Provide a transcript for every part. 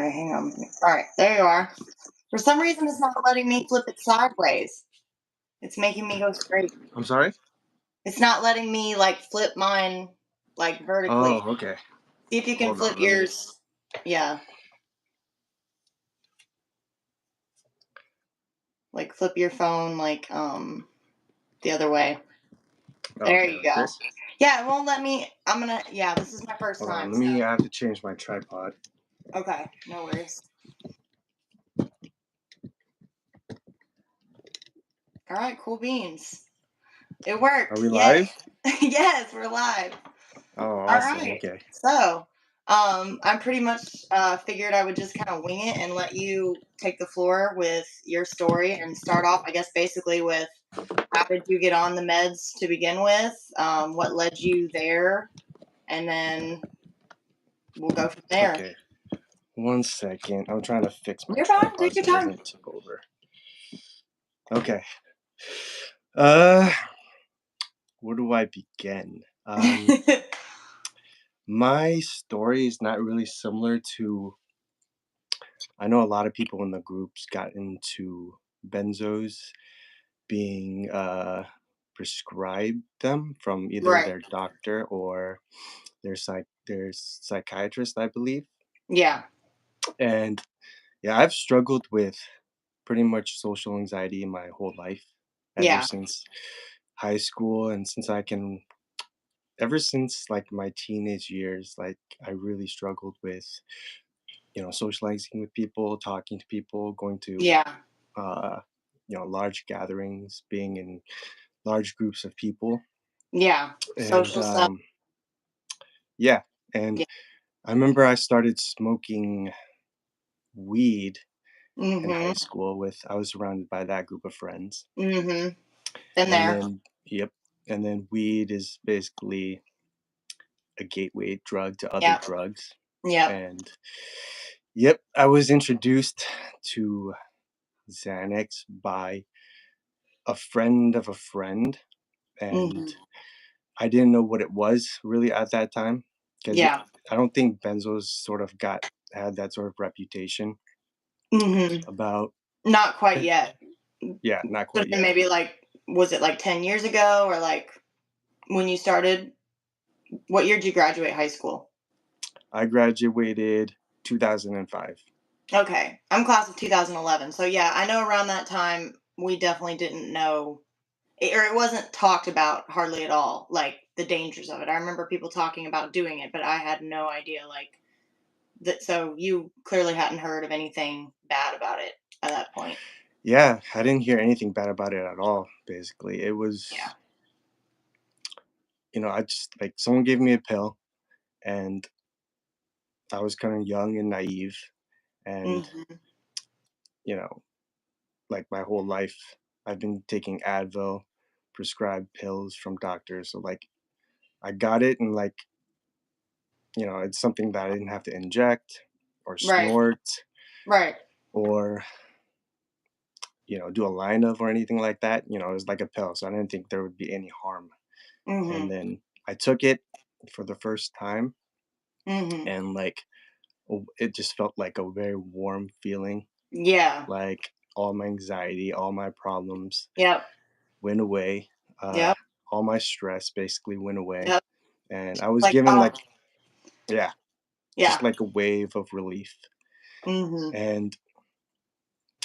right, hang on. All right, there you are. For some reason, it's not letting me flip it sideways. It's making me go straight. I'm sorry? It's not letting me like flip mine like vertically. Oh, okay. See if you can Hold flip on. Let me. yours. Yeah, like flip your phone like the other way. There Okay, you like go. this. Yeah, it won't let me. I'm gonna. Yeah, this is my first Hold on. time. Let So me. I have to change my tripod. okay, no worries. All right, cool beans. It Are worked. we Yay. live? Yes, we're live. Oh, All awesome. right. Okay. So, I pretty much figured I would just kind of wing it and let you take the floor with your story and start off, I guess, basically with how did you get on the meds to begin with? What led you there? And then we'll go from there. Okay. 1 second. I'm trying to fix my You're fine. tripod Take your so it time. doesn't tip over. Okay. Uh, where do I begin? My story is not really similar to. I know a lot of people in the groups got into benzos being prescribed them from either Right. their doctor or their psychiatrist, I believe. Yeah. And yeah, I've struggled with pretty much social anxiety my whole life, ever Yeah. since high school, and ever since like my teenage years, like I really struggled with, socializing with people, talking to people, going to Yeah. uh, large gatherings, being in large groups of people. Yeah. And Social stuff. yeah, and Yeah. I remember I started smoking weed in high Mm-hmm. school with I was surrounded by that group of friends. Mm-hmm. Been And there. then yep, and then weed is basically a gateway drug to other Yep. drugs. Yep. And yep, I was introduced to Xanax by a friend of a friend, and Mm-hmm. I didn't know what it was really at that time because Yeah. I don't think benzos had that sort of reputation Mm-hmm. about. Not quite yet. Yeah, not So quite then yet. maybe like, was it like 10 years ago or like when you started? What year did you graduate high school? I graduated 2005. Okay. I'm class of 2011. So yeah, I know around that time we definitely didn't know or it wasn't talked about hardly at all, like the dangers of it. I remember people talking about doing it, but I had no idea like that. So you clearly hadn't heard of anything bad about it at that point. Yeah, I didn't hear anything bad about it at all, basically. It Yeah. was, I just like someone gave me a pill and I was kind of young and naive and, Hmm. you know, like my whole life I've been taking Advil, prescribed pills from doctors. So like I got it and like, it's something that I didn't have to inject or Right. snort Right. or, do a line of or anything like that. It was like a pill. So I didn't think there would be any harm. And Hmm. then I took it for the first time Hmm. and like it just felt like a very warm feeling. Yeah. Like all my anxiety, all my problems Yep. went away. Uh, Yep. all my stress basically went away. Yep. And I was Like, given oh, like, yeah, just yeah. like a wave of relief. Hmm. And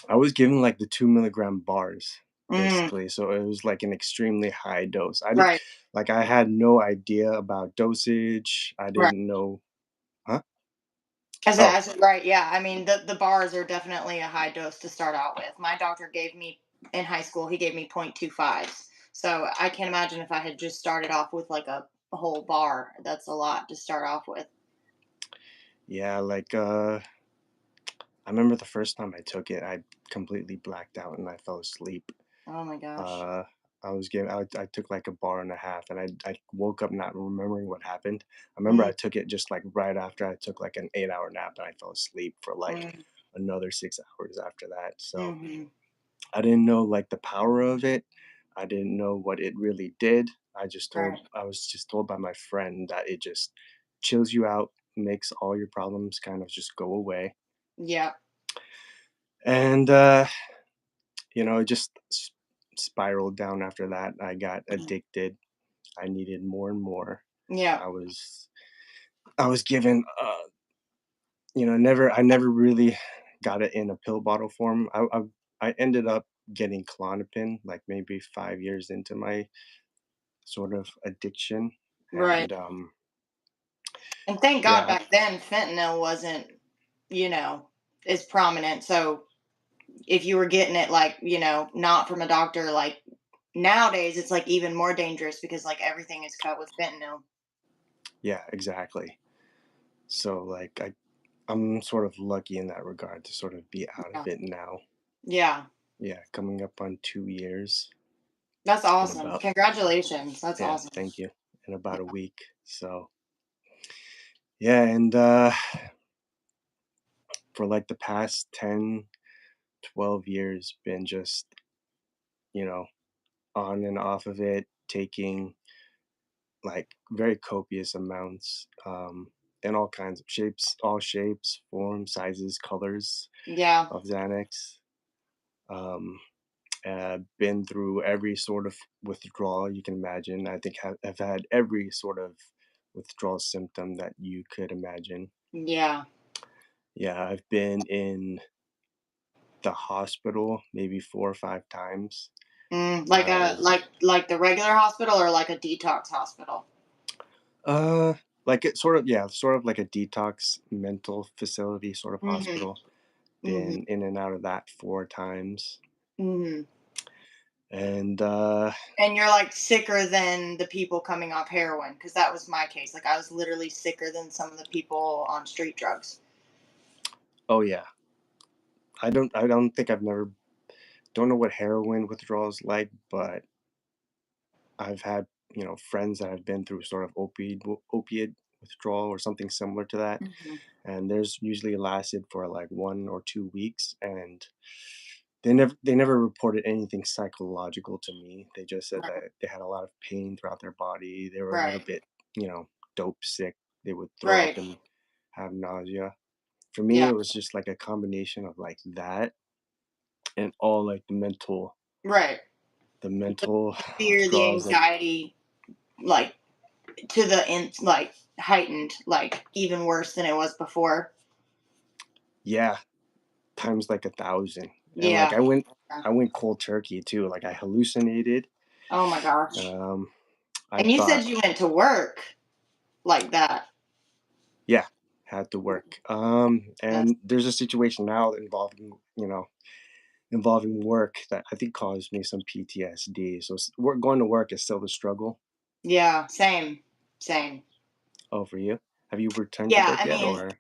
I was given like the 2 milligram bars Mm. basically. So it was like an extremely high dose. Right. I had no idea about dosage. I Right. didn't know, huh? I Oh, said, right. Yeah. I mean, the bars are definitely a high dose to start out with. My doctor gave me in high school, he gave me 0.25s. So I can't imagine if I had just started off with like a whole bar. That's a lot to start off with. yeah, I remember the first time I took it, I completely blacked out and I fell asleep. Oh my gosh. Uh, I took like a bar and a half, and I woke up not remembering what happened. I remember Mm, I took it just like right after I took like an 8 hour nap, and I fell asleep for like mm, another 6 hours after that. So mm-hmm. I didn't know like the power of it. I didn't know what it really did. Right. I was just told by my friend that it just chills you out, makes all your problems kind of just go away. Yeah. And it just spiraled down after that. I got Mhm. addicted. I needed more and more. Yeah. I was I was given never I never really got it in a pill bottle form. I ended up getting Klonopin like maybe 5 years into my sort of addiction, Right. and And thank God yeah, back then fentanyl wasn't, you know, as prominent. So if you were getting it like, not from a doctor, like nowadays it's like even more dangerous because like everything is cut with fentanyl. yeah, exactly. So like I'm sort of lucky in that regard to sort of be out of Yeah. it now. Yeah. Yeah, coming up on 2 years That's in awesome. about Congratulations. That's yeah, awesome. thank you. In about a Yeah. week. So, yeah, and for like the past 10, 12 years been just, you know, on and off of it, taking like very copious amounts in all kinds of shapes, all shapes, forms, sizes, colors Yeah. of Xanax. Um, been through every sort of withdrawal you can imagine. I think I've had every sort of withdrawal symptom that you could imagine. Yeah. Yeah, I've been in the hospital maybe 4 or 5 times. Like a I've like the regular hospital or like a detox hospital? uh like it sort of yeah, sort of like a detox mental facility sort of Mhm. hospital. Mhm. Been in and out of that 4 times. Mhm. And And you're like sicker than the people coming off heroin because that was my case. Like I was literally sicker than some of the people on street drugs. oh yeah, I don't think I've never don't know what heroin withdrawal is like, but I've had, friends that have been through sort of opiate withdrawal or something similar to that, Mhm. and there's usually lasted for like 1 or 2 weeks, and they never reported anything psychological to me. They just said Right. that they had a lot of pain throughout their body. They were a little Right. bit, dope sick. They would throw up Right. and have nausea. For me, Yeah. it was just like a combination of like that and all like Right. the mental The fear, the withdrawals. Like, anxiety, like to the like heightened, like even worse than it was before. yeah, times like 1,000. And like Yeah. Yeah. I went cold turkey too. Like I hallucinated. Oh my gosh. Um, I And you said thought, you went to work like that. yeah, had to work. That's, And there's a situation now involving work that I think caused me some PTSD. So work, going to work is still the struggle. yeah, same. Same. Oh, for you? Have you returned to Yeah, work I yet, mean, or?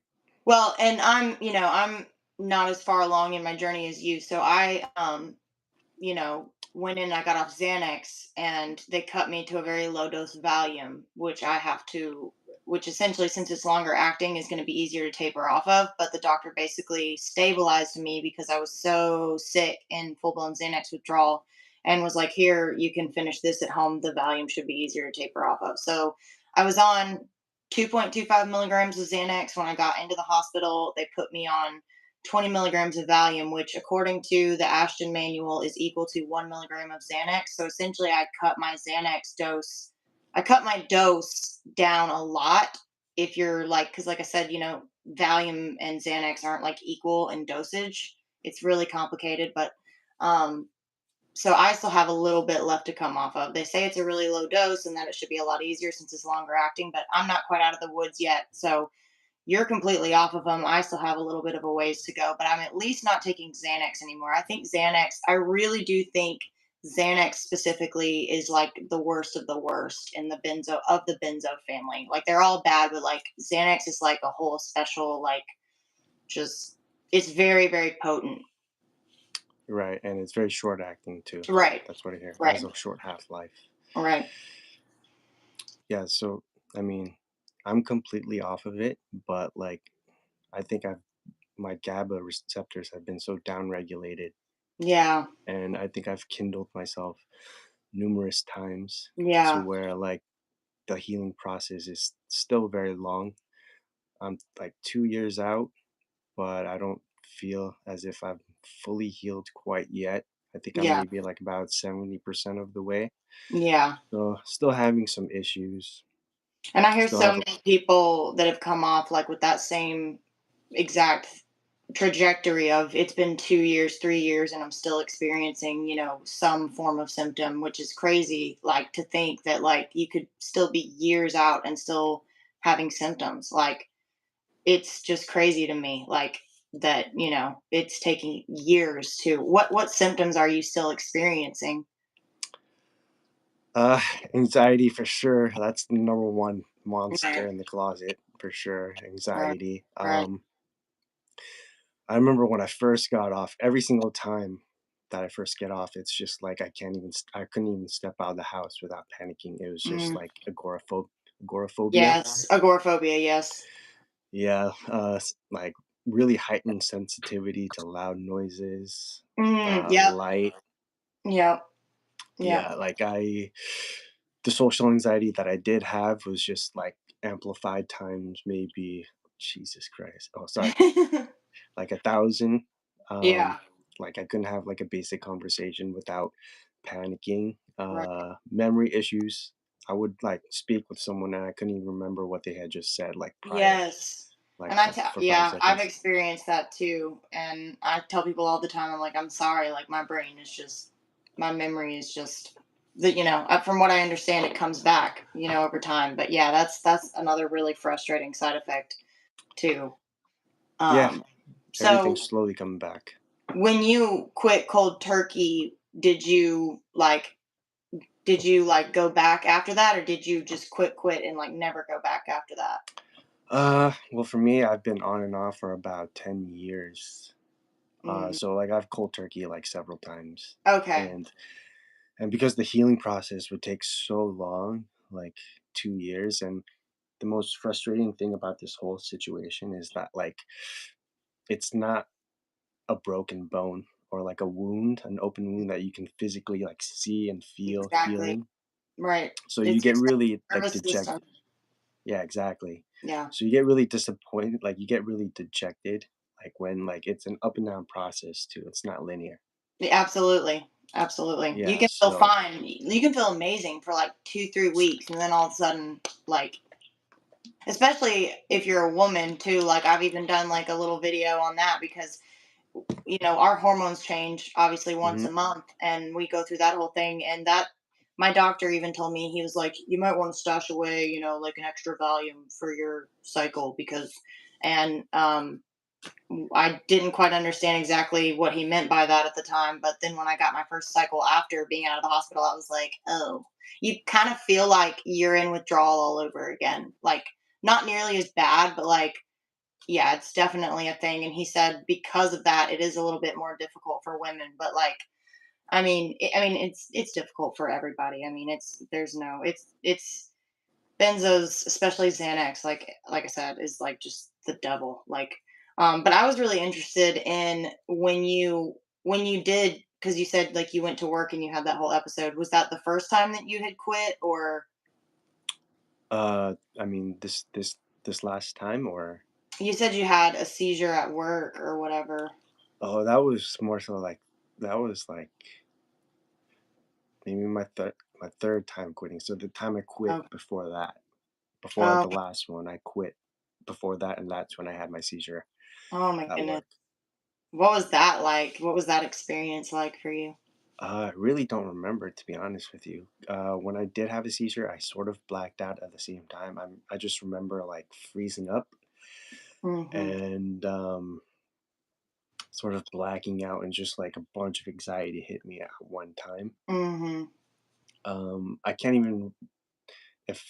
well, and I'm not as far along in my journey as you. So I went in, I got off Xanax and they cut me to a very low dose Valium, which essentially, since it's longer acting, is going to be easier to taper off of. But the doctor basically stabilized me because I was so sick in full blown Xanax withdrawal and was like, here, you can finish this at home. The Valium should be easier to taper off of. So I was on 2.25 milligrams of Xanax when I got into the hospital. They put me on 20 milligrams of Valium, which, according to the Ashton manual, is equal to 1 milligram of Xanax. So essentially, I cut my dose down a lot. If you're like, because like I said, Valium and Xanax aren't like equal in dosage. It's really complicated, but um, so I still have a little bit left to come off of. They say it's a really low dose and that it should be a lot easier since it's longer acting, but I'm not quite out of the woods yet. So you're completely off of them. I still have a little bit of a ways to go, but I'm at least not taking Xanax anymore. I really do think Xanax specifically is like the worst of the worst in the benzo family. Like they're all bad, but like Xanax is like a whole special, like just, it's very, very potent. Right, and it's very short acting too. Right. That's what I hear. It has Right. a short half life. Right. Yeah, so I mean, I'm completely off of it, but like I think I've my GABA receptors have been so downregulated, Yeah. and I think I've kindled myself numerous times to Yeah. where like the healing process is still very long. I'm like 2 years out, but I don't feel as if I'm fully healed quite yet. I think I'm Yeah. maybe like about 70% of the way. Yeah. So still having some issues. And I hear Still so have a many people that have come off like with that same exact trajectory of it's been 2 years, 3 years, and I'm still experiencing, some form of symptom, which is crazy. Like to think that like you could still be years out and still having symptoms. Like it's just crazy to me. Like that, it's taking years to what symptoms are you still experiencing? uh anxiety for sure. That's the number one monster Right, in the closet for sure. right, Anxiety. right. I remember when I first got off, every single time that I first get off, it's just like I couldn't even step out of the house without panicking. It was just Mm. like agoraphobia. Yes, agoraphobia, yes. Yeah, like really heightened sensitivity to loud noises, Yep, light. yep, yep. Yeah, the social anxiety that I did have was just like amplified times maybe, Jesus Christ. Oh, sorry, like 1,000. Um, Yeah, like I couldn't have like a basic conversation without panicking. right. Memory issues. I would like speak with someone and I couldn't even remember what they had just said like prior, Yes. like And for five yeah, I've seconds. experienced that too. And I tell people all the time, I'm like, I'm sorry, like my brain is just, my memory is just, that from what I understand, it comes back, over time. But yeah, that's another really frustrating side effect too. Yeah, Um, everything's so slowly coming back. when you quit cold turkey, did you like go back after that, or did you just quit and like never go back after that? Well, for me, I've been on and off for about 10 years. Mm, So like I've cold turkey like several times, okay. and because the healing process would take so long, like 2 years, and the most frustrating thing about this whole situation is that like it's not a broken bone or like a wound, an open wound that you can physically like see and feel Exactly. healing. Right. So you It's get your really like nervous system. dejected. Yeah, exactly. Yeah. So you get really disappointed, like you get really dejected, like when like it's an up and down process too. It's not linear. Yeah, absolutely. Absolutely. You Yeah, can feel so fine. You can feel amazing for like 2, 3 weeks, and then all of a sudden, like, especially if you're a woman too. Like I've even done like a little video on that because our hormones change obviously once mhm, a month, and we go through that whole thing. And that my doctor even told me, he was like, you might want to stash away, like an extra volume for your cycle because, and I didn't quite understand exactly what he meant by that at the time, but then when I got my first cycle after being out of the hospital, I was like, "Oh." You kind of feel like you're in withdrawal all over again. Like not nearly as bad, but like yeah, it's definitely a thing. And he said because of that, it is a little bit more difficult for women, but like I mean it's difficult for everybody. I mean, it's benzos, especially Xanax, like I said, is like just the devil. Like, but I was really interested in when you did, because you said like you went to work and you had that whole episode. Was that the first time that you had quit, or I mean this last time or you said you had a seizure at work or whatever? oh, that was more so like that was like maybe my third time quitting. So the time I quit Oh, before that, before oh, the last one, I quit before that, and that's when I had my seizure oh my at goodness. work. What was that like? What was that experience like for you? I really don't remember, to be honest with you. When I did have a seizure, I sort of blacked out at the same time. I just remember like freezing up Hmm. and sort of blacking out, and just like a bunch of anxiety hit me at one time. Hmm. I can't even if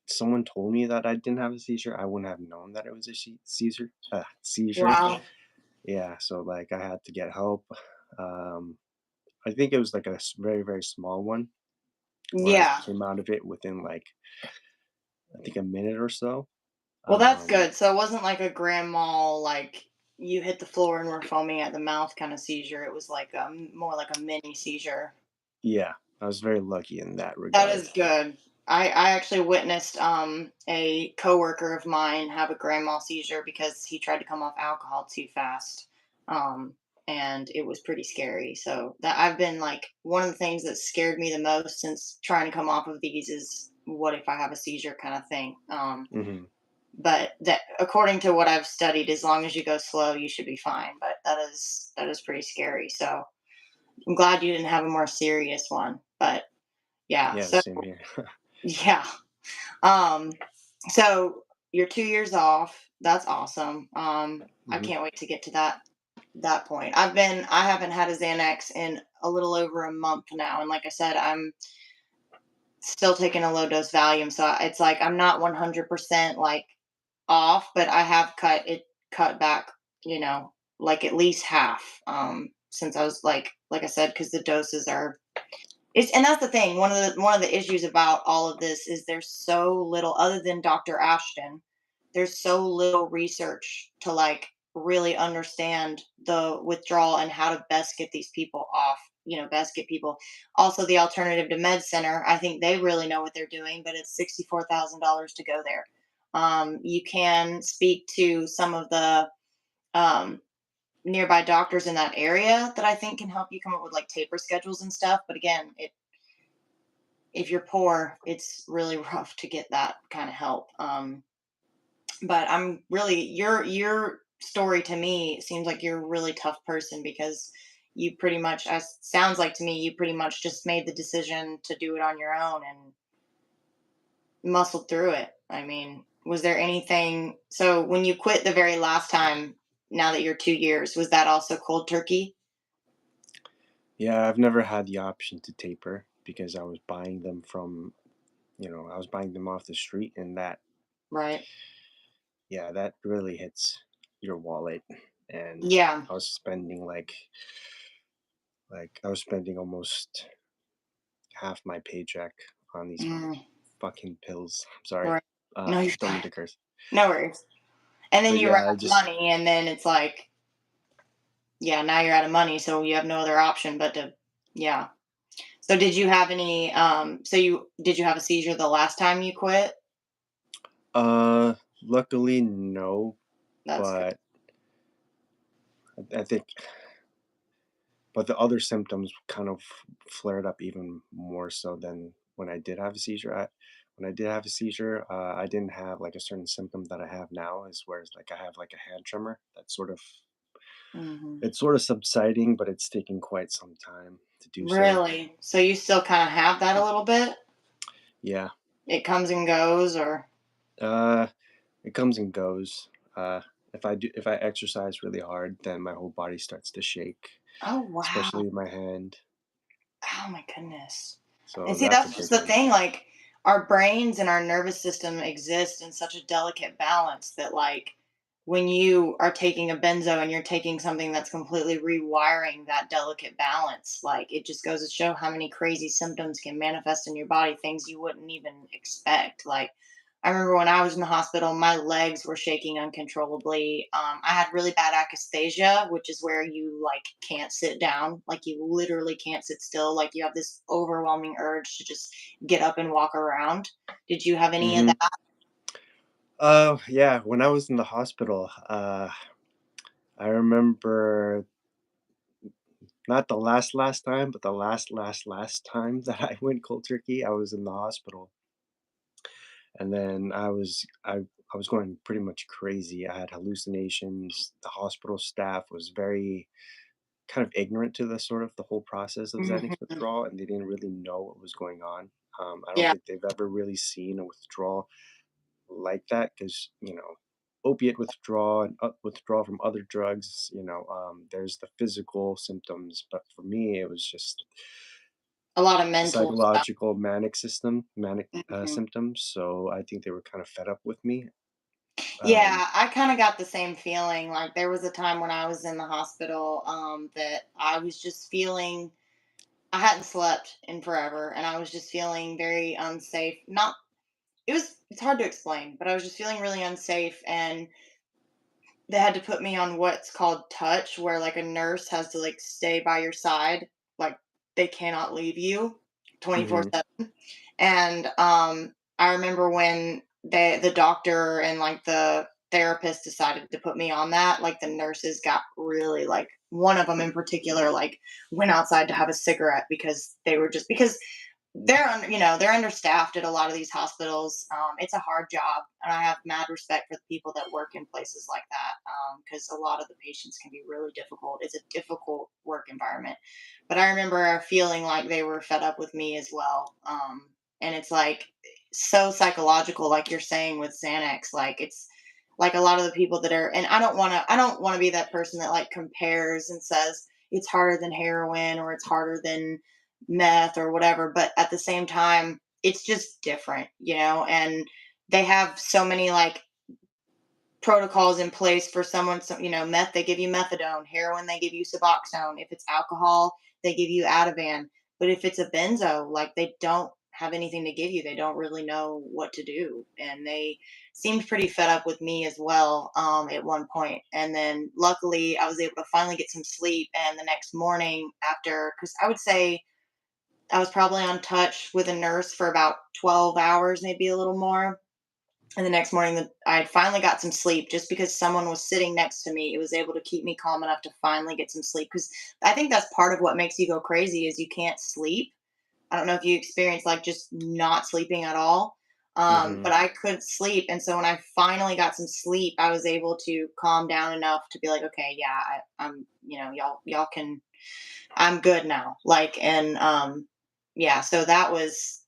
someone told me that I didn't have a seizure, I wouldn't have known that it was a seizure. Seizure. Wow. Yeah, so like I had to get help. Um, I think it was like a very very small one where I Yeah. came out of it within like I think a minute or so. Well, that's Um, good. So it wasn't like a grand mal, like you hit the floor and were foaming at the mouth kind of seizure. It was like more like a mini seizure. yeah, I was very lucky in that That regard. is good. I actually witnessed a coworker of mine have a grand mal seizure because he tried to come off alcohol too fast. um, and it was pretty scary. So that I've been like one of the things that scared me the most since trying to come off of these is what if I have a seizure kind of thing. Hmm. But that according to what I've studied, as long as you go slow, you should be fine. But that is pretty scary. So I'm glad you didn't have a more serious one. But yeah, Yeah, so same here. yeah. Um, so you're 2 years off. That's awesome. I Hmm. can't wait to get to that point. I haven't had a Xanax in a little over a month now, and like I said, I'm still taking a low dose Valium, so it's like I'm not 100% like off, but I have cut back, like at least half. Since I was like I said, because the doses are it's and that's the thing. One of the issues about all of this is there's so little other than Dr. Ashton. There's so little research to like really understand the withdrawal and how to best get these people off. Best get people. Also, the Alternative to Med Center. I think they really know what they're doing, but it's $64,000 to go there. You can speak to some of the um, nearby doctors in that area that I think can help you come up with like taper schedules and stuff. But again, if you're poor, it's really rough to get that kind of help. But I'm really your story to me seems like you're a really tough person because you pretty much as sounds like to me you pretty much just made the decision to do it on your own and muscled through it. I mean, was there anything so when you quit the very last time, now that you're 2 years, was that also cold turkey? Yeah, I've never had the option to taper because I was buying them from, I was buying them off the street, and that, Right. yeah, that really hits your wallet. And Yeah. I was spending like I was spending almost half my paycheck on these Mm, fucking pills. I'm sorry. right. No, you're Don't fine. mean to curse. No worries. And then But you run yeah, I out of just money, and then it's like, yeah, now you're out of money, so you have no other option but to, yeah. So did you have any? Did you have a seizure the last time you quit? luckily no, That's good. but I think but the other symptoms kind of flared up even more so than when I did have a seizure. When I did have a seizure, I didn't have like a certain symptom that I have now, is whereas like I have like a hand tremor that's Hmm. it's sort of subsiding, but it's taking quite some time to do so. Really? So you still kind of have that a little bit? Yeah. It comes and goes, or Uh, it comes and goes. If I exercise really hard, then my whole body starts to shake, oh wow. especially my hand. Oh my goodness. And So see, that's a that's just big the one. thing. Like, our brains and our nervous system exist in such a delicate balance that, like, when you are taking a benzo and you're taking something that's completely rewiring that delicate balance, like, it just goes to show how many crazy symptoms can manifest in your body, things you wouldn't even expect. Like, I remember when I was in the hospital, my legs were shaking uncontrollably. I had really bad akathisia, which is where you like can't sit down, like you literally can't sit still. Like you have this overwhelming urge to just get up and walk around. Did you have any of Hmm. that? Yeah. When I was in the hospital, I remember not the last time, but the last time that I went cold turkey. I was in the hospital, and then I was going pretty much crazy. I had hallucinations. The hospital staff was very kind of ignorant to the whole process of Xanax Mhm. withdrawal, and they didn't really know what was going on. I don't Yeah, think they've ever really seen a withdrawal like that because opiate withdrawal and withdrawal from other drugs. There's the physical symptoms, but for me, it was just a lot of the mental stuff. psychological manic Mhm. symptoms. So I think they were kind of fed up with me. Um, Yeah, I kind of got the same feeling. Like there was a time when I was in the hospital, that I was just feeling I hadn't slept in forever, and I was just feeling very unsafe. Not it's hard to explain, but I was just feeling really unsafe, and they had to put me on what's called touch, where like a nurse has to like stay by your side, like they cannot leave you mhm, 24/7. And I remember when the doctor and like therapist decided to put me on that, like the nurses got really like one of them in particular like went outside to have a cigarette because they were just because they're understaffed at a lot of these hospitals. It's a hard job, and I have mad respect for the people that work in places like that because a lot of the patients can be really difficult. It's a difficult work environment. But I remember feeling like they were fed up with me as well. And it's like so psychological, like you're saying with Xanax. Like it's like a lot of the people that are, and I don't want to be that person that like compares and says it's harder than heroin or it's harder than meth or whatever, but at the same time it's just different, and they have so many like protocols in place for someone. So, meth, they give you methadone. Heroin, they give you Suboxone. If it's alcohol, they give you Ativan. But if it's a benzo, like they don't have anything to give you. They don't really know what to do, and they seemed pretty fed up with me as well at one point. And then luckily, I was able to finally get some sleep. And the next morning, after, because I would say I was probably on touch with a nurse for about 12 hours, maybe a little more. And the next morning, I finally got some sleep just because someone was sitting next to me. It was able to keep me calm enough to finally get some sleep. Because I think that's part of what makes you go crazy is you can't sleep. I don't know if you experience like just not sleeping at all, Mhm. but I could sleep. And so when I finally got some sleep, I was able to calm down enough to be like, okay, yeah, I'm, y'all can I'm good now. Like, and yeah, so that was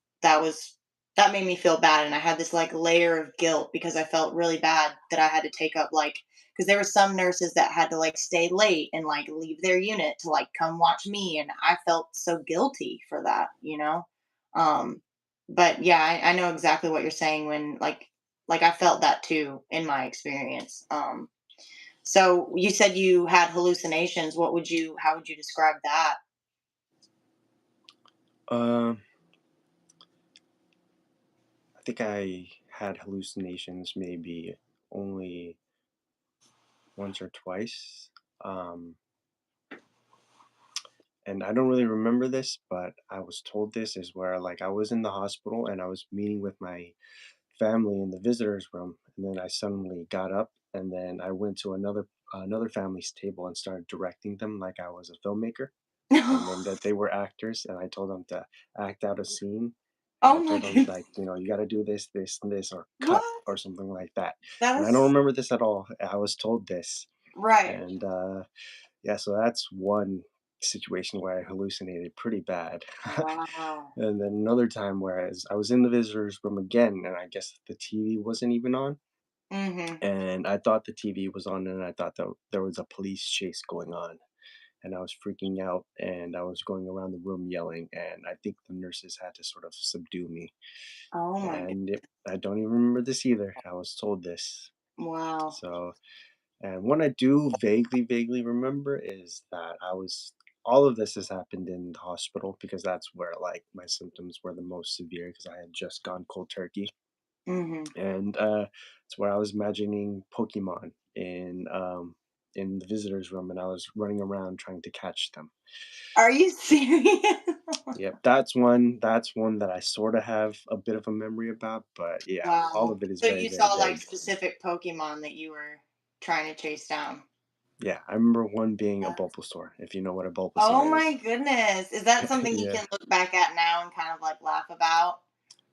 that made me feel bad, and I had this like layer of guilt because I felt really bad that I had to take up like because there were some nurses that had to like stay late and like leave their unit to like come watch me, and I felt so guilty for that. Um, but yeah, I know exactly what you're saying when like I felt that too in my experience. So you said you had hallucinations. How would you describe that? Um, I think I had hallucinations maybe only once or twice. Um, and I don't really remember this, but I was told this is where like I was in the hospital and I was meeting with my family in the visitors room, and then I suddenly got up and then I went to another family's table and started directing them like I was a filmmaker, and then that they were actors, and I told them to act out a scene, and Oh I my told them goodness. like, you got to do this, this, and this, or cut What? or something like that. That And I don't is remember this at all. I was told this, right. and yeah, so that's one situation where I hallucinated pretty bad. Wow. And then another time whereas I was in the visitors room again, and I guess the TV wasn't even on, Mhm. and I thought the TV was on, and I thought that there was a police chase going on, and I was freaking out, and I was going around the room yelling, and I think the nurses had to sort of subdue me. Oh my god. And I don't even remember this either. I was told this. Wow. So, and what I do vaguely remember is that all of this has happened in the hospital because that's where like my symptoms were the most severe because I had just gone cold turkey. Mhm. And it's where I was imagining Pokemon in the visitors room, and I was running around trying to catch them. Are you serious? Yep, that's one that I sorta have a bit of a memory about, but yeah, all Wow. of it is So very, you very saw like vague. specific Pokemon that you were trying to chase down. Yeah, I remember one being a That's Bulbasaur, if you know what a Oh Bulbasaur my is. goodness. Is that something you Yeah, can look back at now and kind of like laugh about?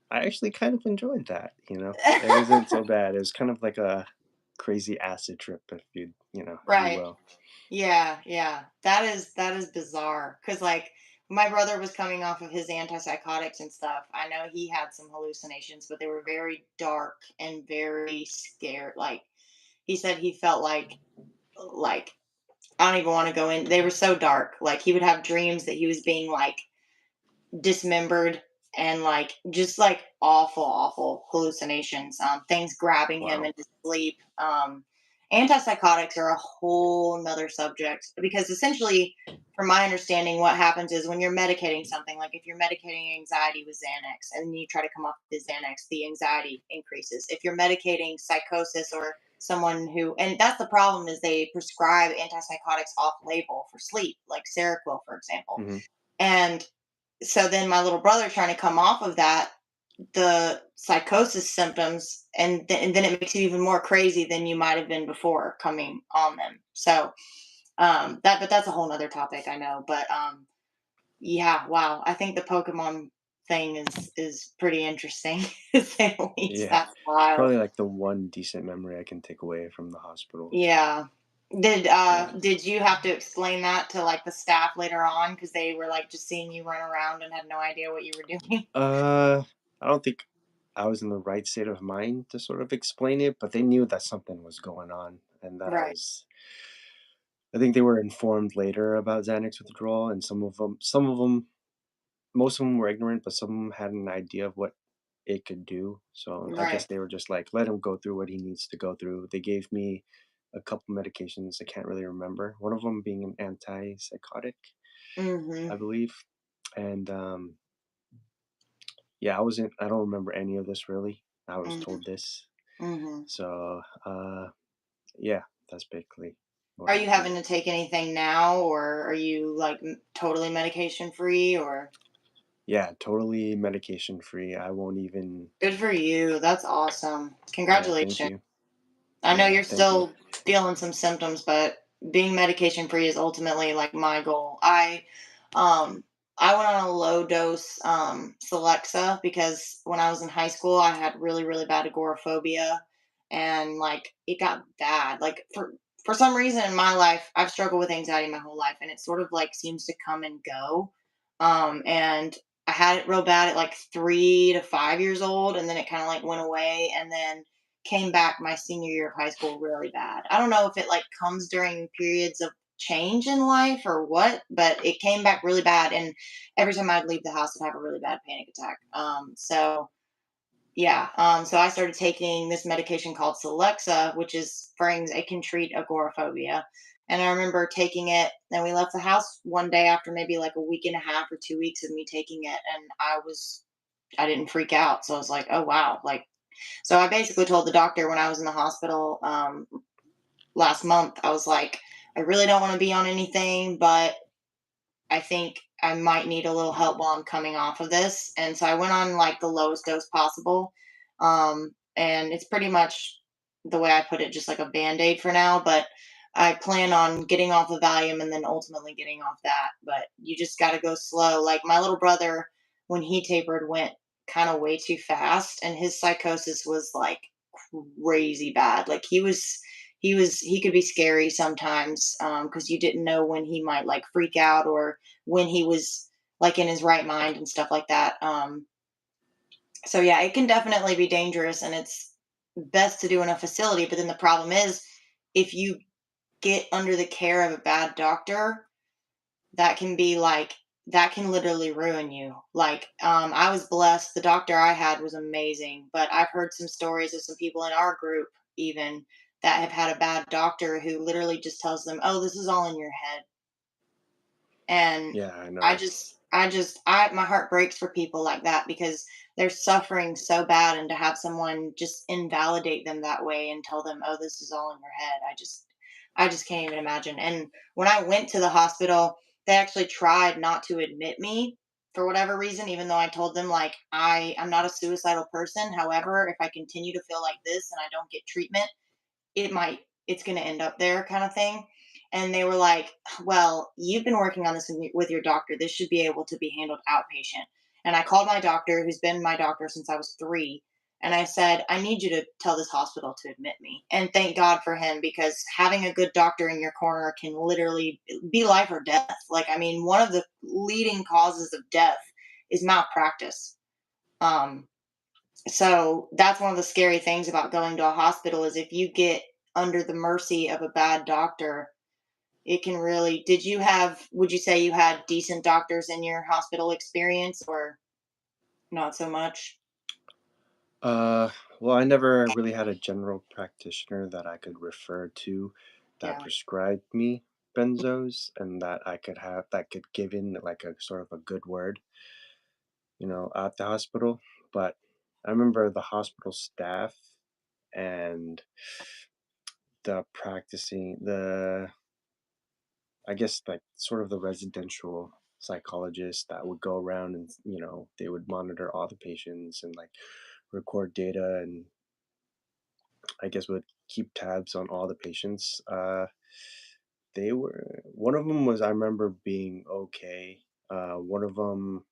I actually kind of enjoyed that, you know? It wasn't so bad, it was kind of like a crazy acid trip, if you Right. will. Yeah, yeah. That is bizarre. Cause like my brother was coming off of his antipsychotics and stuff. I know he had some hallucinations, but they were very dark and very scared. Like he said he felt like I don't even want to go in. They were so dark. Like he would have dreams that he was being like dismembered and like just like awful hallucinations, things grabbing him Wow. in his sleep. Antipsychotics are a whole nother subject because essentially from my understanding what happens is when you're medicating something, like if you're medicating anxiety with Xanax and then you try to come off the Xanax, the anxiety increases. If you're medicating psychosis or someone who, and that's the problem, is they prescribe antipsychotics off label for sleep, like Seroquel, for example. Mhm. And so then my little brother trying to come off of that, the psychosis symptoms, and then it makes you even more crazy than you might have been before coming on them. So but that's a whole nother topic, I know. But yeah, wow. I think the Pokemon thing is pretty interesting to say the least. Yeah, That's it's wild. probably like the one decent memory I can take away from the hospital. Yeah. Yeah. Did you have to explain that to like the staff later on because they were like just seeing you run around and had no idea what you were doing? Uh, I don't think I was in the right state of mind to sort of explain it, but they knew that something was going on and that Right. I think they were informed later about Xanax withdrawal, and most of them were ignorant, but some of them had an idea of what it could do. So I guess Right. they were just like, let him go through what he needs to go through. They gave me a couple medications I can't really remember. One of them being an antipsychotic, Mhm. I believe. And yeah, I don't remember any of this really. I was Mhm. told this. Mhm. So yeah, that's basically what Are you happened. having to take anything now, or are you like totally medication free, or? Yeah, totally medication free. I won't even, Good for you. That's awesome. yeah, thank Congratulations. you. I know Yeah, you're thank you. still feeling some symptoms, but being medication free is ultimately like my goal. Um I went on a low dose Celexa because when I was in high school I had really really bad agoraphobia, and like it got bad. Like for some reason in my life I've struggled with anxiety my whole life, and it sort of like seems to come and go. And I had it real bad at like 3 to 5 years old, and then it kind of like went away, and then came back my senior year of high school really bad. I don't know if it like comes during periods of change in life or what, but it came back really bad. And every time I'd leave the house, I'd have a really bad panic attack. So yeah, so I started taking this medication called Celexa, which is for it can treat agoraphobia. And I remember taking it, and we left the house one day after maybe like a week and a half or 2 weeks of me taking it, and I didn't freak out. So I was like, oh wow, like so I basically told the doctor when I was in the hospital last month, I was like, I really don't want to be on anything, but I think I might need a little help while I'm coming off of this. And so I went on like the lowest dose possible. And it's pretty much the way I put it, just like a band aid for now. But I plan on getting off the Valium and then ultimately getting off that. But you just got to go slow. Like my little brother, when he tapered, went kind of way too fast, and his psychosis was like crazy bad. Like he could be scary sometimes because you didn't know when he might like freak out or when he was like in his right mind and stuff like that. So yeah, it can definitely be dangerous, and it's best to do in a facility. But then the problem is, if you get under the care of a bad doctor, that can be like that can literally ruin you. Like I was blessed; the doctor I had was amazing. But I've heard some stories of some people in our group even that have had a bad doctor who literally just tells them, "Oh, this is all in your head." And Yeah, I I know. just I just I my heart breaks for people like that because they're suffering so bad, and to have someone just invalidate them that way and tell them, "Oh, this is all in your head." I just can't even imagine. And when I went to the hospital, they actually tried not to admit me for whatever reason, even though I told them like I'm not a suicidal person. However, if I continue to feel like this and I don't get treatment, it's going to end up there kind of thing. And they were like, well, you've been working on this with your doctor, this should be able to be handled outpatient. And I called my doctor, who's been my doctor since I was 3, and I said, I need you to tell this hospital to admit me. And thank God for him, because having a good doctor in your corner can literally be life or death. Like, I mean, one of the leading causes of death is malpractice. um, so that's one of the scary things about going to a hospital is if you get under the mercy of a bad doctor, it can really. Would you say you had decent doctors in your hospital experience, or not so much? Uh, well, I never really had a general practitioner that I could refer to that Yeah. prescribed me benzos and that could give in like a sort of a good word, at the hospital. But I remember the hospital staff and the I guess like sort of the residential psychologists that would go around and they would monitor all the patients and like record data and I guess would keep tabs on all the patients. They were one of them was I remember being okay. One of them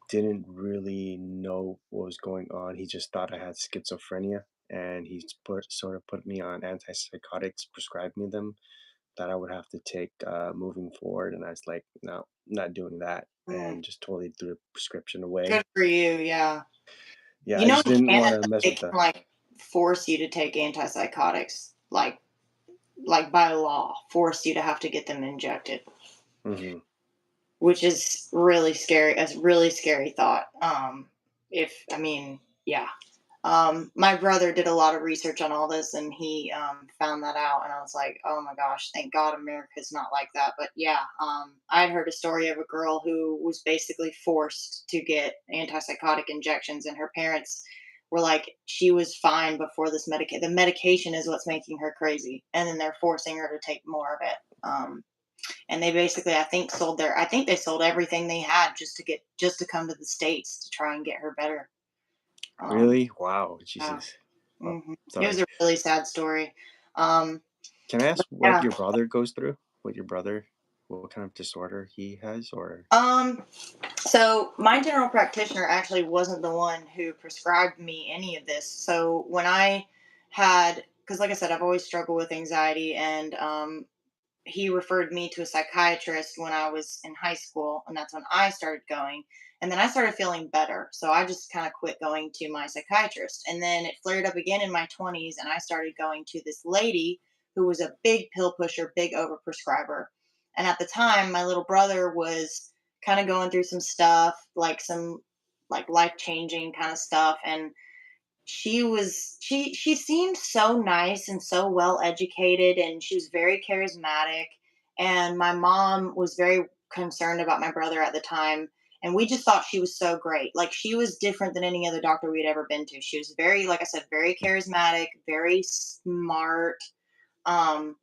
didn't really know what was going on. He just thought I had schizophrenia, and he put me on antipsychotics, prescribed me them that I would have to take moving forward. And I was like, no, not doing that, Mm, and just totally threw the prescription away. good for you. Yeah. Yeah, You I know, just in didn't want Canada, to mess they with can the. like force you to take antipsychotics, like by law, force you to have to get them injected, Hmm. which is really scary. A really scary thought. If I mean, yeah. My brother did a lot of research on all this, and he found that out, and I was like, oh my gosh, thank God America's not like that. But yeah, I'd heard a story of a girl who was basically forced to get antipsychotic injections, and her parents were like, she was fine before this the medication is what's making her crazy, and then they're forcing her to take more of it. And they basically, I think they sold everything they had just to come to the states to try and get her better. Um, Really? Wow, yeah. Jesus. Oh, It was sorry. a really sad story. Um, Can I but ask what yeah. your brother goes through? What your brother, what kind of disorder he has, or? Um, so my general practitioner actually wasn't the one who prescribed me any of this. So when I had, because like I said, I've always struggled with anxiety, and he referred me to a psychiatrist when I was in high school, and that's when I started going. And then I started feeling better. So I just kind of quit going to my psychiatrist. And then it flared up again in my 20s, and I started going to this lady who was a big pill pusher, big overprescriber. And at the time, my little brother was kind of going through some stuff, like some like life-changing kind of stuff, and she seemed so nice and so well educated, and she was very charismatic, and my mom was very concerned about my brother at the time, and we just thought she was so great. Like, she was different than any other doctor we'd ever been to. She was very, like I said, very charismatic, very smart, um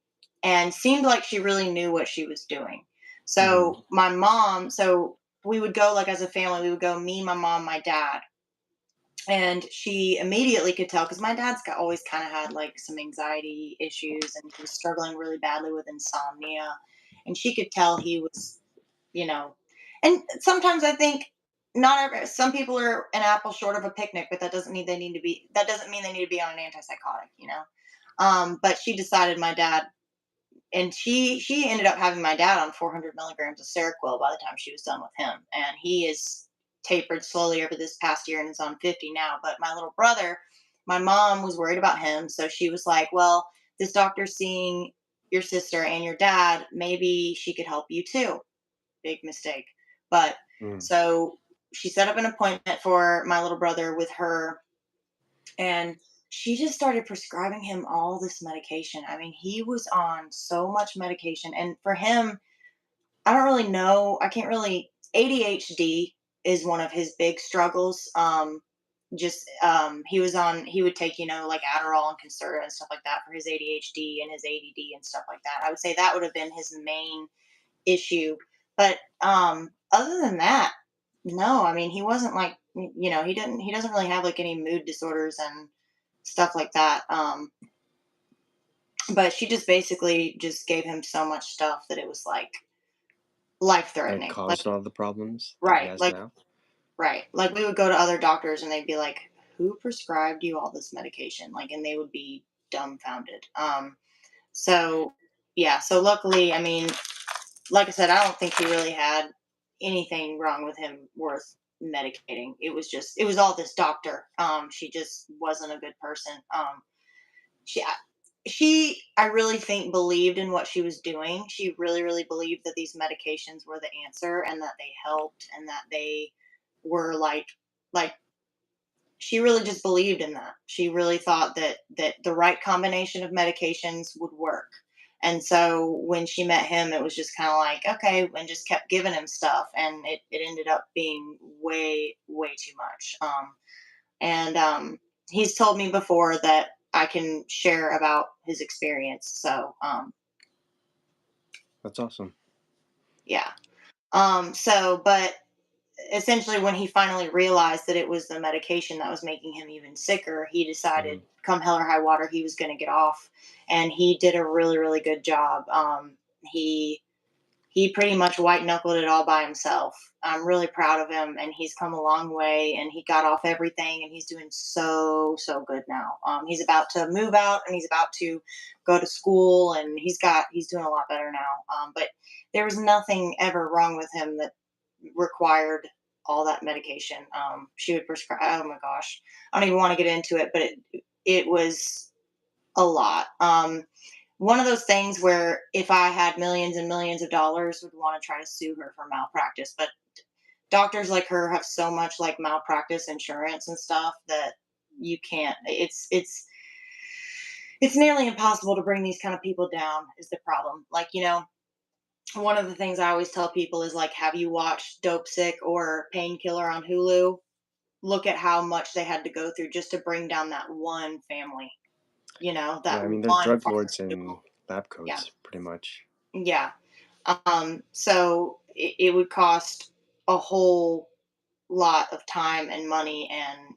and seemed like she really knew what she was doing. Hmm. So we would go, like, as a family, we would go, me, my mom, my dad, and she immediately could tell, because my dad's always kind of had like some anxiety issues, and he was struggling really badly with insomnia, and she could tell he was, you know. And sometimes I think, not every some people are an apple short of a picnic, but that doesn't mean they need to be on an antipsychotic. But she decided my dad, and she ended up having my dad on 400 milligrams of Seroquel by the time she was done with him, and he is tapered slowly over this past year and is on 50 now. But my little brother, my mom was worried about him, so she was like, well, this doctor's seeing your sister and your dad, maybe she could help you too. Big mistake. But Mm. so she set up an appointment for my little brother with her, and she just started prescribing him all this medication. I mean, he was on so much medication. And for him, I don't really know. I can't really. ADHD is one of his big struggles. He would take, like Adderall and Concerta and stuff like that for his ADHD and his ADD and stuff like that. I would say that would have been his main issue. But other than that, no. I mean, he wasn't like, he doesn't really have like any mood disorders and stuff like that. But she just basically just gave him so much stuff that it was like life That threatening. Like, caused all the problems that he right, has like, now. right. Like, we would go to other doctors and they'd be like, "Who prescribed you all this medication?" Like, and they would be dumbfounded. So yeah. So luckily, I mean, like I said, I don't think he really had anything wrong with him worth medicating. It was all this doctor. She just wasn't a good person. She I really think, believed in what she was doing. She really, really believed that these medications were the answer, and that they helped, and that they were like she really just believed in that. She really thought that the right combination of medications would work. And so when she met him, it was just kind of like, okay, and just kept giving him stuff, and it ended up being way, way too much. And he's told me before that I can share about his experience. So That's awesome. yeah. But essentially, when he finally realized that it was the medication that was making him even sicker, he decided, Mhm. come hell or high water, he was going to get off, and he did a really, really good job. He he pretty much white knuckled it all by himself. I'm really proud of him, and he's come a long way. And he got off everything, and he's doing so good now. He's about to move out, and he's about to go to school, and he's doing a lot better now. But there was nothing ever wrong with him that required all that medication. She would prescribe. Oh my gosh, I don't even want to get into it, but it was a lot. One of those things where if I had millions and millions of dollars, would want to try to sue her for malpractice. But doctors like her have so much like malpractice insurance and stuff that you can't. It's nearly impossible to bring these kind of people down. Is the problem? Like one of the things I always tell people is like, have you watched Dope Sick or Painkiller on Hulu? Look at how much they had to go through just to bring down that one family. Yeah, That I mean, they're one drug lords and pharmaceutical. lab Yeah, coats, pretty much. yeah. So it would cost a whole lot of time and money, and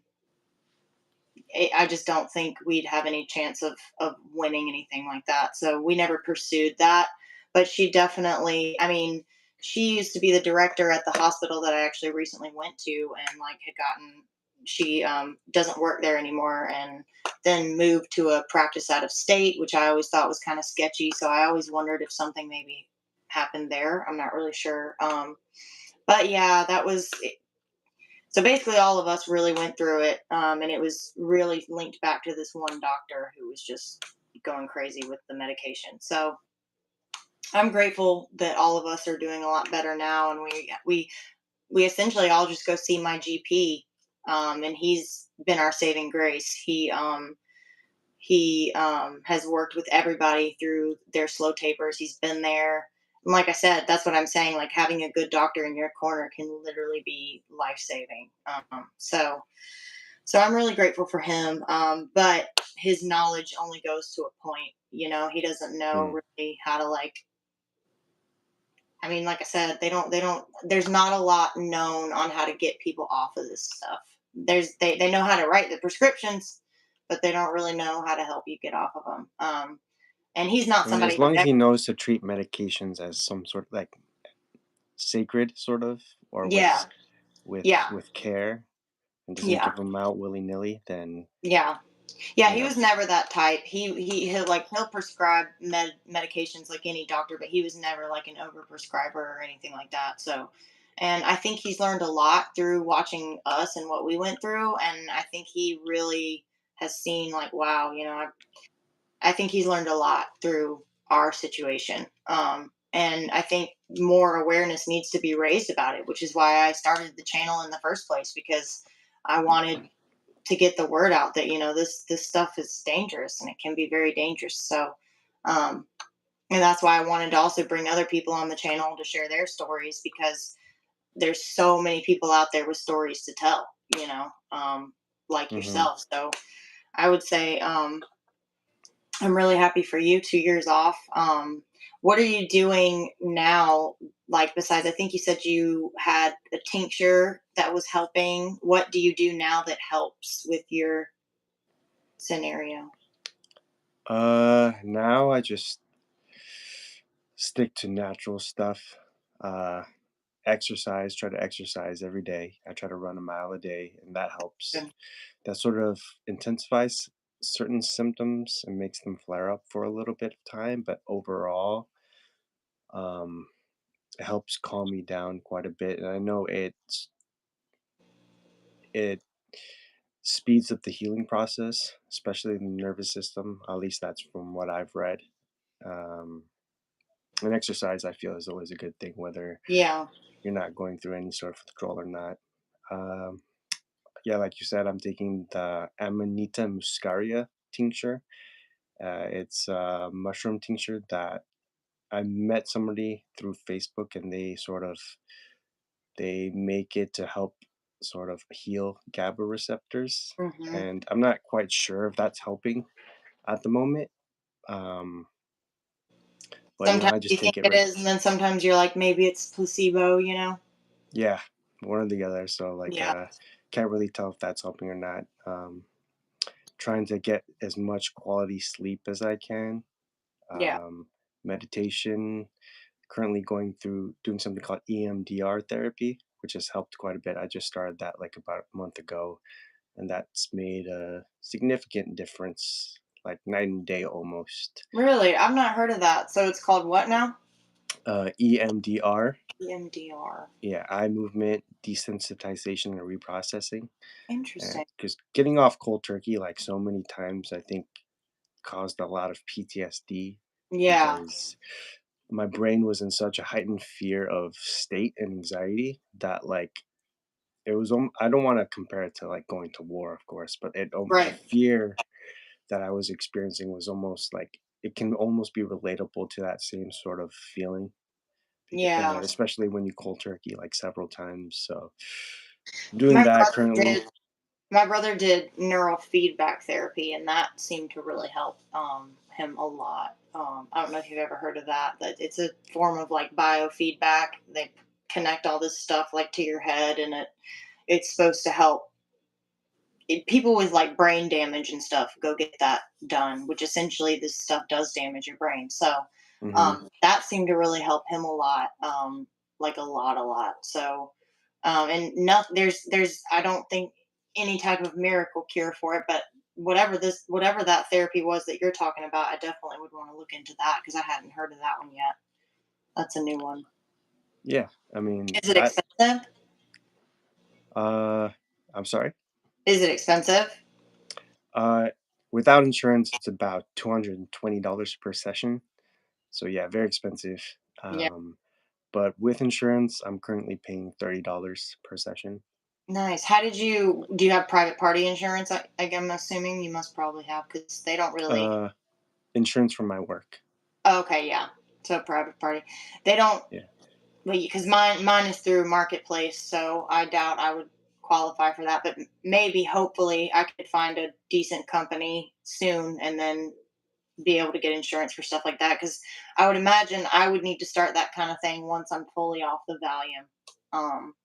I just don't think we'd have any chance of winning anything like that. So we never pursued that. But she definitely, I mean, she used to be the director at the hospital that I actually recently went to, and like had gotten. She doesn't work there anymore, and then moved to a practice out of state, which I always thought was kind of sketchy. So I always wondered if something maybe happened there. I'm not really sure. But yeah, that was so basically all of us really went through it, and it was really linked back to this one doctor who was just going crazy with the medication. So I'm grateful that all of us are doing a lot better now, and we essentially all just go see my GP, and he's been our saving grace. He has worked with everybody through their slow tapers. He's been there. And like I said, that's what I'm saying. Like having a good doctor in your corner can literally be life saving. So I'm really grateful for him. But his knowledge only goes to a point. He doesn't know Mm. really how to like. I mean, like I said, they don't. There's not a lot known on how to get people off of this stuff. They know how to write the prescriptions, but they don't really know how to help you get off of them. And he's not I mean, as somebody long as I've he knows to treat medications as some sort of like sacred, sort of, or yeah, yeah, with care, and doesn't yeah, give them out willy nilly, then yeah, yeah. you He know, was never that type. He'll prescribe medications like any doctor, but he was never like an over prescriber or anything like that. So, and I think he's learned a lot through watching us and what we went through, and I think he really has seen like, wow, I think he's learned a lot through our situation. And I think more awareness needs to be raised about it, which is why I started the channel in the first place, because I wanted to get the word out that this stuff is dangerous and it can be very dangerous. So, um, and that's why I wanted to also bring other people on the channel to share their stories, because there's so many people out there with stories to tell. Like hmm. yourself. So I would say I'm really happy for you. 2 years off. What are you doing now? Like, besides, I think you said you had a tincture that was helping. What do you do now that helps with your scenario? Now I just stick to natural stuff. Uh, Exercise, try to exercise every day. I try to run a mile a day, and that helps. Good. That sort of intensifies certain symptoms and makes them flare up for a little bit of time, but overall, um, it helps calm me down quite a bit. And I know it speeds up the healing process, especially in the nervous system. At least that's from what I've read. Um, and exercise, I feel, is always a good thing, whether Yeah. you're not going through any sort of withdrawal or not. Um, yeah, like you said, I'm taking the Amanita muscaria tincture. It's a mushroom tincture that I met somebody through Facebook, and they make it to help sort of heal GABA receptors. Hmm. And I'm not quite sure if that's helping at the moment. Um, But, Sometimes I you just think take it it right. is, and then sometimes you're like, maybe it's placebo, you know? Yeah, one or the other. So, Yeah, can't really tell if that's helping or not. Trying to get as much quality sleep as I can. yeah. Um, Meditation. Currently going through doing something called EMDR therapy, which has helped quite a bit. I just started that like about a month ago, and that's made a significant difference, like night and day almost. Really? I've not heard of that. So it's called what now? EMDR, EMDR. yeah, eye movement desensitization and reprocessing. Interesting. Because getting off cold turkey like so many times, I think caused a lot of PTSD Yeah, because my brain was in such a heightened fear of state and anxiety that it was I don't want to compare it to like going to war, of course, but the right. fear that I was experiencing was almost like it can almost be relatable to that same sort of feeling, Yeah. especially when you cold turkey like several times. So I'm doing My that brother currently. did my brother did neurofeedback therapy, and that seemed to really help him a lot. I don't know if you've ever heard of that, but it's a form of like biofeedback. They connect all this stuff like to your head, and it's supposed to help people with like brain damage and stuff go get that done, which essentially this stuff does damage your brain. So Hmm. that seemed to really help him a lot, like a lot. So and no, there's I don't think any type of miracle cure for it, but whatever that therapy was that you're talking about, I definitely would want to look into that because I hadn't heard of that one yet. That's a new one. Yeah, I mean Is it that. expensive? Uh, I'm sorry. Is it expensive? Uh, Without insurance, it's about $220 per session. So yeah, very expensive. Yeah. Um, but with insurance, I'm currently paying $30 per session. Nice. How did you do you have private party insurance? I'm assuming you must probably have because they don't really. Uh, Insurance from my work. Oh, okay, yeah. So private party, they don't. Yeah. Because mine is through marketplace, so I doubt I would qualify for that. But maybe, hopefully, I could find a decent company soon, and then be able to get insurance for stuff like that. Because I would imagine I would need to start that kind of thing once I'm fully off the Valium. Um,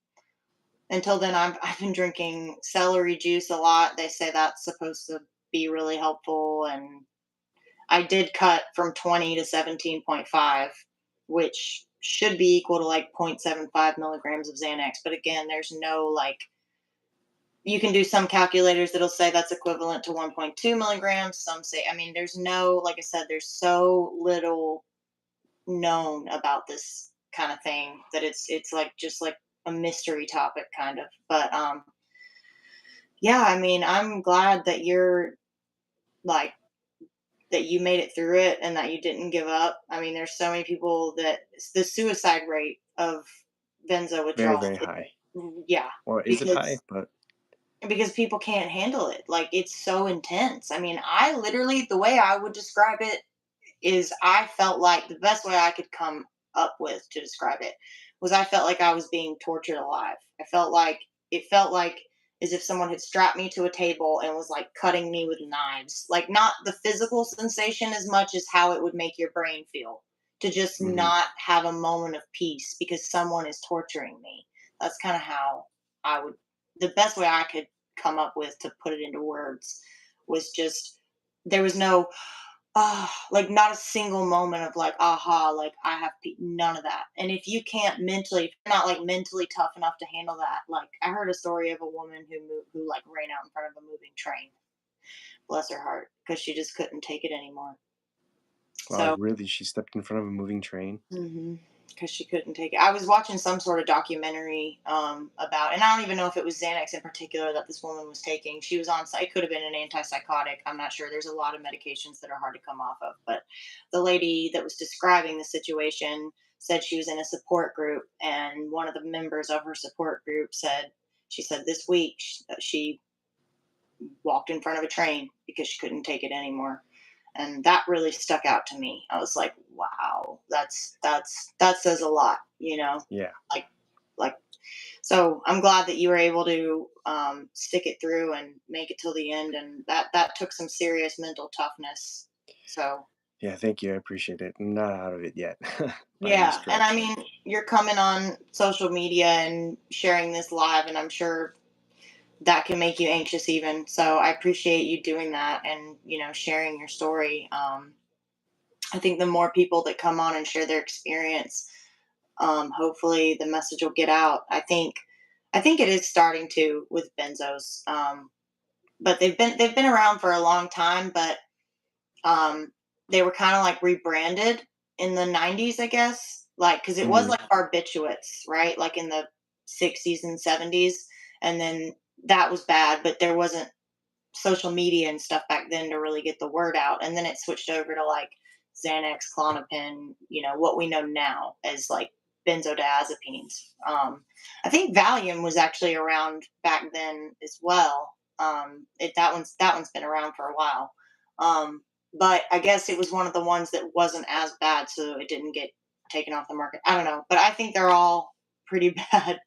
Until then, I've been drinking celery juice a lot. They say that's supposed to be really helpful, and I did cut from 20 to 17.5, which should be equal to like 0.75 milligrams of Xanax. But again, there's no like, you can do some calculators that'll say that's equivalent to 1.2 milligrams. Some say, I mean, there's no, like I said, there's so little known about this kind of thing that it's like just like a mystery topic kind of. But yeah, I mean, I'm glad that you're like that you made it through it and that you didn't give up. I mean, there's so many people that the suicide rate of benzo Very, withdrawal, very high. yeah, Or is it high? because But people can't handle it. Like it's so intense. I mean, I literally the way I would describe it is I felt like the best way I could come up with to describe it was I felt like I was being tortured alive. It felt like as if someone had strapped me to a table and was like cutting me with knives. Like not the physical sensation as much as how it would make your brain feel to just mhm. not have a moment of peace because someone is torturing me. That's kind of how I would the best way I could come up with to put it into words was just there was no like not a single moment of like, aha, like I have none of that. And if you can't mentally, if you're not like mentally tough enough to handle that, like I heard a story of a woman who like ran out in front of a moving train. Bless her heart, because she just couldn't take it anymore. Wow, So really? She stepped in front of a moving train? because she couldn't take it. I was watching some sort of documentary about, and I don't even know if it was Xanax in particular that this woman was taking. She was on, it could have been an antipsychotic. I'm not sure. There's a lot of medications that are hard to come off of. But the lady that was describing the situation said she was in a support group, and one of the members of her support group said, she said this week she walked in front of a train because she couldn't take it anymore, and that really stuck out to me. I was like, wow, that says a lot, Yeah. like like so I'm glad that you were able to stick it through and make it till the end, and that took some serious mental toughness. So Yeah, thank you. I appreciate it. I'm not out of it yet by any Yeah, and I stretch. mean, you're coming on social media and sharing this live, and I'm sure that can make you anxious even. So I appreciate you doing that and, sharing your story. I think the more people that come on and share their experience, hopefully the message will get out. I think it is starting to with benzos. But they've been around for a long time, but um, they were kind of like rebranded in the 90s, I guess. Like, because it was Hmm. like barbiturates, right? Like in the 60s and 70s. And then that was bad, but there wasn't social media and stuff back then to really get the word out. And then it switched over to like Xanax, Clonopin, what we know now as like benzodiazepines. I think Valium was actually around back then as well. That one's been around for a while. Um, but I guess it was one of the ones that wasn't as bad, so it didn't get taken off the market. I don't know, but I think they're all pretty bad,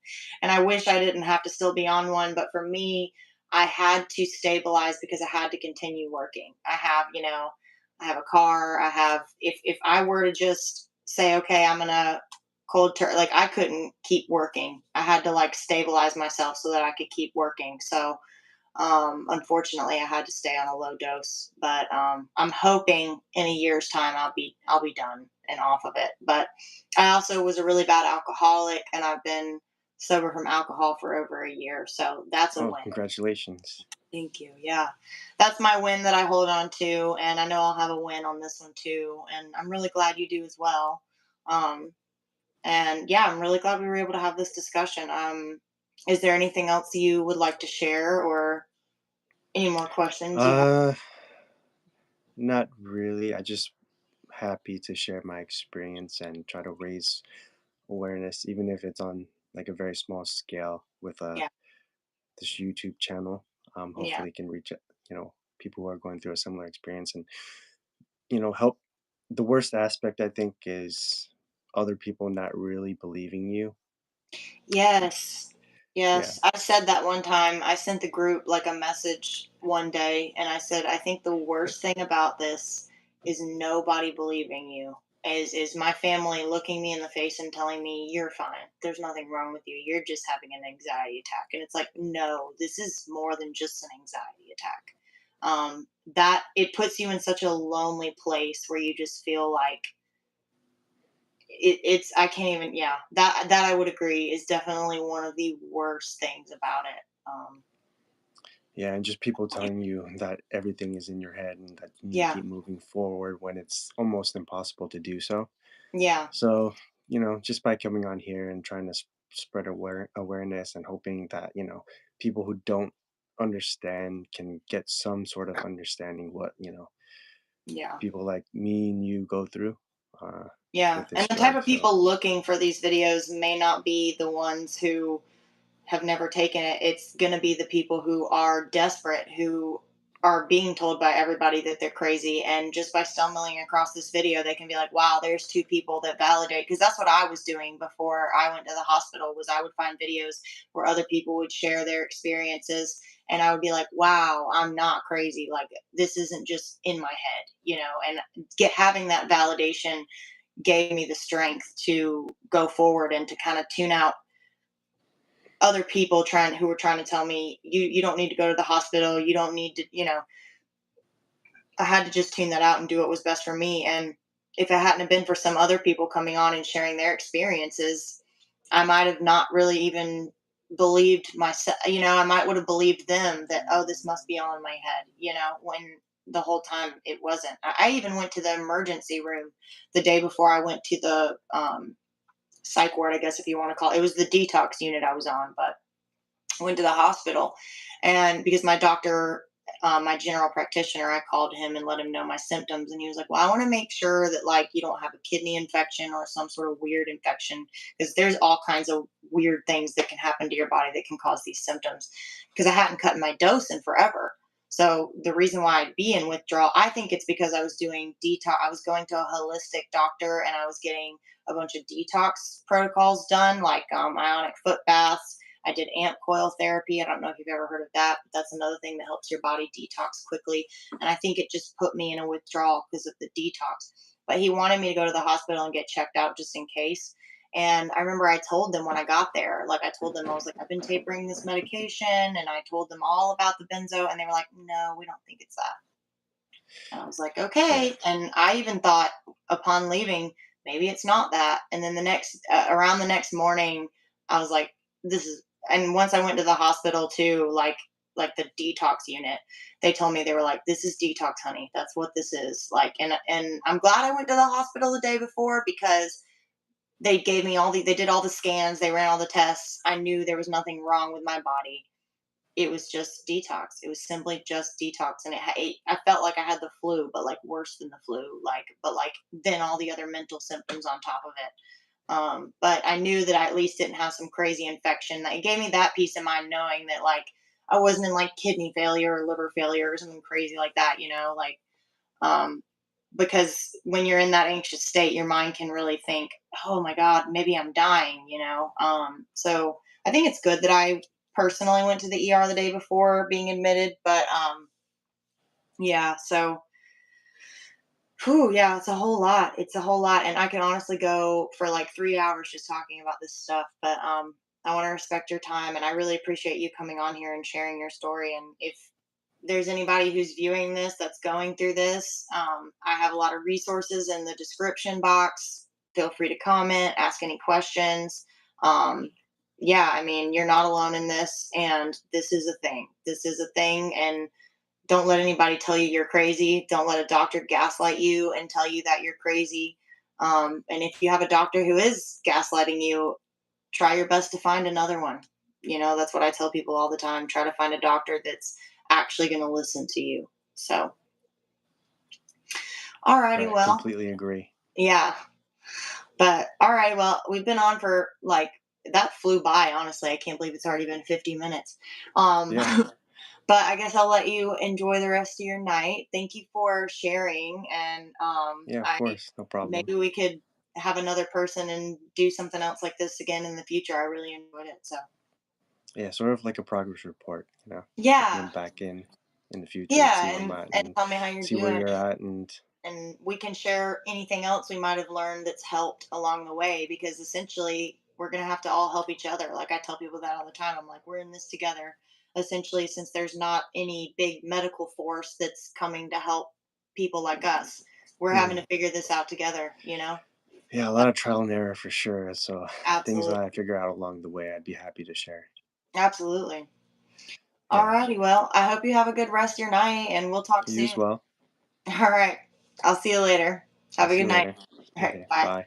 and I wish I didn't have to still be on one. But for me, I had to stabilize because I had to continue working. I have a car. If I were to just say, okay, I'm gonna cold turkey, like I couldn't keep working. I had to like stabilize myself so that I could keep working. So unfortunately, I had to stay on a low dose, but I'm hoping in a year's time I'll be done and off of it. But I also was a really bad alcoholic, and I've been sober from alcohol for over a year, so that's a Oh, win. congratulations. Thank you. Yeah, that's my win that I hold on to, and I know I'll have a win on this one too, and I'm really glad you do as well. Um, and yeah, I'm really glad we were able to have this discussion. Is there anything else you would like to share, or any more questions you have? Uh, Not really. I just happy to share my experience and try to raise awareness, even if it's on like a very small scale with Yeah, this YouTube channel. yeah, Hopefully, it can reach people who are going through a similar experience and help. The worst aspect I think is other people not really believing you. yes, Yeah. yes. I said that one time. I sent the group like a message one day, and I said, I think the worst thing about this is nobody believing you. Is my family looking me in the face and telling me you're fine. There's nothing wrong with you. You're just having an anxiety attack. And it's like, no, this is more than just an anxiety attack. That it puts you in such a lonely place where you just feel like it's I can't even, yeah, that I would agree is definitely one of the worst things about it. Yeah, and just people telling you that everything is in your head and that you need to Yeah, keep moving forward when it's almost impossible to do so. yeah, So, just by coming on here and trying to spread awareness and hoping that, people who don't understand can get some sort of understanding what, yeah, people like me and you go through uh, yeah. with And this the type drug. of So, people looking for these videos may not be the ones who have never taken it. It's going to be the people who are desperate, who are being told by everybody that they're crazy. And just by stumbling across this video, they can be like, wow, there's two people that validate. Because that's what I was doing before I went to the hospital was I would find videos where other people would share their experiences. And I would be like, wow, I'm not crazy. Like, this isn't just in my head, and having that validation gave me the strength to go forward and to kind of tune out other people who were trying to tell me you don't need to go to the hospital, you don't need to, I had to just tune that out and do what was best for me. And if it hadn't have been for some other people coming on and sharing their experiences, I might have not really even believed myself. I might would have believed them that, oh, this must be all in my head, when the whole time it wasn't. I even went to the emergency room the day before I went to the psych ward, I guess, if you want to call it. It was the detox unit I was on, but went to the hospital, and because my doctor, my general practitioner, I called him and let him know my symptoms, and he was like, well, I want to make sure that like you don't have a kidney infection or some sort of weird infection, because there's all kinds of weird things that can happen to your body that can cause these symptoms, because I hadn't cut my dose in forever. So the reason why I'd be in withdrawal, I think it's because I was doing detox. I was going to a holistic doctor, and I was getting a bunch of detox protocols done, like ionic foot baths. I did amp coil therapy. I don't know if you've ever heard of that, but that's another thing that helps your body detox quickly. And I think it just put me in a withdrawal because of the detox. But he wanted me to go to the hospital and get checked out just in case. And I remember I told them when I got there, like I told them, I was like, I've been tapering this medication, and I told them all about the benzo, and they were like, no, we don't think it's that. And I was like, Yeah. okay. And I even thought upon leaving, maybe it's not that. And then around the next morning, I was like, this is, and once I went to the hospital too, like the detox unit, they told me, they were like, this is detox, honey. That's what this is. Like, and I'm glad I went to the hospital the day before, because they gave me they did all the scans, they ran all the tests. I knew there was nothing wrong with my body. It was just detox. It was simply just detox, and I felt like I had the flu, but like worse than the flu, but like then all the other mental symptoms on top of it. But I knew that I at least didn't have some crazy infection. That it gave me that peace of mind, knowing that like I wasn't in like kidney failure or liver failure or something crazy like that. Like um, because when you're in that anxious state, your mind can really think, "Oh my God, maybe I'm dying." So I think it's good that I personally went to the ER the day before being admitted, but yeah. So, whew, yeah, it's a whole lot. It's a whole lot, and I can honestly go for like 3 hours just talking about this stuff. But I want to respect your time, and I really appreciate you coming on here and sharing your story. And if there's anybody who's viewing this that's going through this, I have a lot of resources in the description box. Feel free to comment, ask any questions. Um, yeah, I mean, you're not alone in this, and this is a thing. This is a thing, and don't let anybody tell you you're crazy. Don't let a doctor gaslight you and tell you that you're crazy. And if you have a doctor who is gaslighting you, try your best to find another one. That's what I tell people all the time. Try to find a doctor that's actually going to listen to you. So, alrighty, Right. well, Completely agree. yeah. But all right, well, we've been on for like that flew by. Honestly, I can't believe it's already been 50 minutes. Yeah. But I guess I'll let you enjoy the rest of your night. Thank you for sharing, and Yeah, of I course. No problem. maybe we could have another person and do something else like this again in the future. I really enjoyed it. So Yeah, sort of like a progress report, checking yeah, back in the future and see yeah, whatnot and and tell me how you're see where doing, you're at and and we can share anything else we might have learned that's helped along the way, because essentially we're going to have to all help each other. Like I tell people that all the time. I'm like, we're in this together. Essentially, since there's not any big medical force that's coming to help people like us, we're having mm, to figure this out together. yeah, a lot of trial and error for sure. So things that Absolutely. I figure out along the way, I'd be happy to share. Absolutely. All Yeah. righty. Well, I hope you have a good rest of your night, and we'll talk You as soon. well. All right. I'll see you later. I'll Have a see good you night. later. All right. Okay. Bye. Bye.